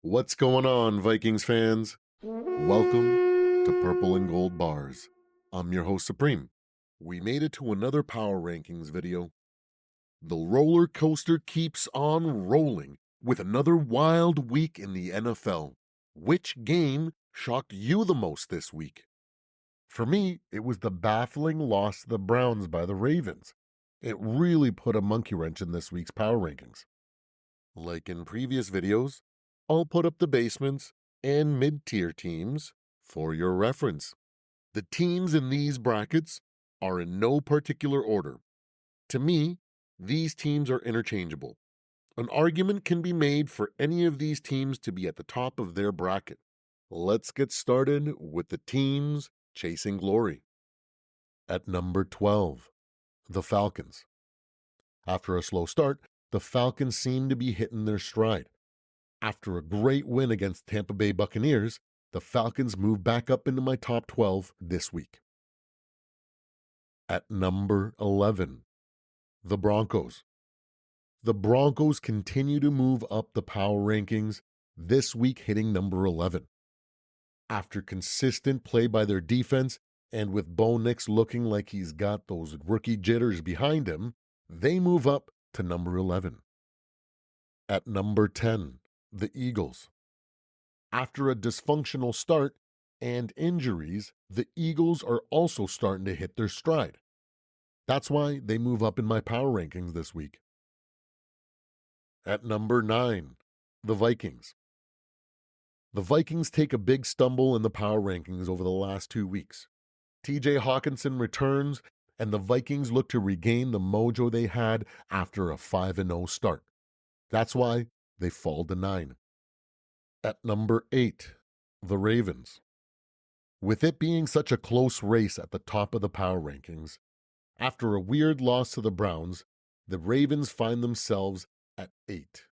What's going on, Vikings fans? Welcome to Purple and Gold Bars. I'm your host, Supreme. We made it to another Power Rankings video. The roller coaster keeps on rolling with another wild week in the NFL. Which game shocked you the most this week? For me, it was the baffling loss to the Browns by the Ravens. It really put a monkey wrench in this week's Power Rankings. Like in previous videos, I'll put up the basements and mid-tier teams for your reference. The teams in these brackets are in no particular order. To me, these teams are interchangeable. An argument can be made for any of these teams to be at the top of their bracket. Let's get started with the teams chasing glory. At number 12, the Falcons. After a slow start, the Falcons seem to be hitting their stride. After a great win against Tampa Bay Buccaneers, the Falcons move back up into my top 12 this week. At number 11, the Broncos. The Broncos continue to move up the power rankings, this week hitting number 11. After consistent play by their defense, and with Bo Nix looking like he's got those rookie jitters behind him, they move up to number 11. At number 10, the Eagles. After a dysfunctional start and injuries, the Eagles are also starting to hit their stride. That's why they move up in my power rankings this week. At number 9, the Vikings. The Vikings take a big stumble in the power rankings over the last 2 weeks. TJ Hawkinson returns, and the Vikings look to regain the mojo they had after a 5-0 start. That's why they fall to 9. At number 8, the Ravens. With it being such a close race at the top of the power rankings, after a weird loss to the Browns, the Ravens find themselves at 8.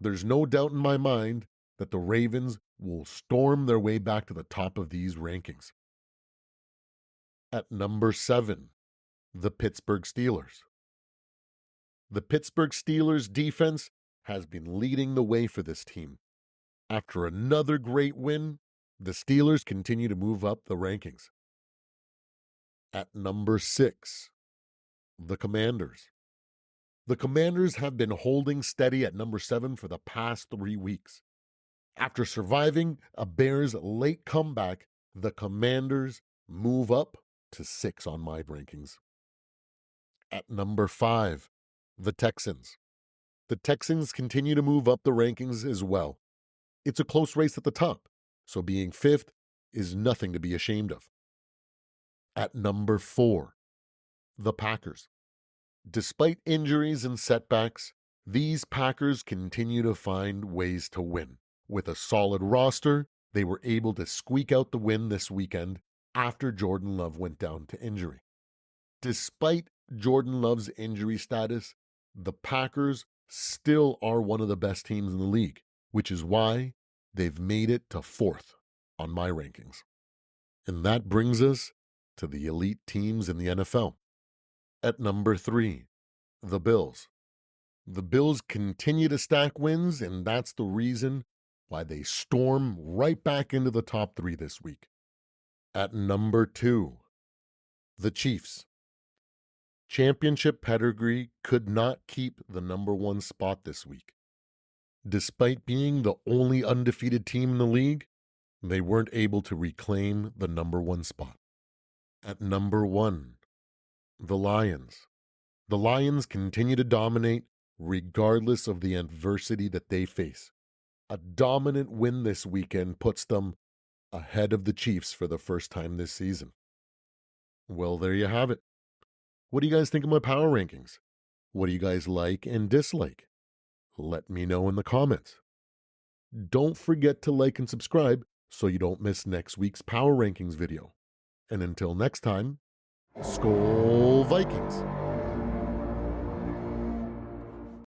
There's no doubt in my mind that the Ravens will storm their way back to the top of these rankings. At number 7, the Pittsburgh Steelers. The Pittsburgh Steelers defense has been leading the way for this team. After another great win, the Steelers continue to move up the rankings. At number 6, the Commanders. The Commanders have been holding steady at number 7 for the past 3 weeks. After surviving a Bears late comeback, the Commanders move up to 6 on my rankings. At number 5, the Texans. The Texans continue to move up the rankings as well. It's a close race at the top, so being 5th is nothing to be ashamed of. At number 4, the Packers. Despite injuries and setbacks, these Packers continue to find ways to win. With a solid roster, they were able to squeak out the win this weekend after Jordan Love went down to injury. Despite Jordan Love's injury status, the Packers still are one of the best teams in the league, which is why they've made it to 4th on my rankings. And that brings us to the elite teams in the NFL. At number 3, the Bills. The Bills continue to stack wins, and that's the reason why they storm right back into the top 3 this week. At number 2, the Chiefs. Championship pedigree could not keep the number 1 spot this week. Despite being the only undefeated team in the league, they weren't able to reclaim the number 1 spot. At number 1, the Lions. The Lions continue to dominate regardless of the adversity that they face. A dominant win this weekend puts them ahead of the Chiefs for the first time this season. Well, there you have it. What do you guys think of my power rankings? What do you guys like and dislike? Let me know in the comments. Don't forget to like and subscribe so you don't miss next week's power rankings video. And until next time, Skol Vikings!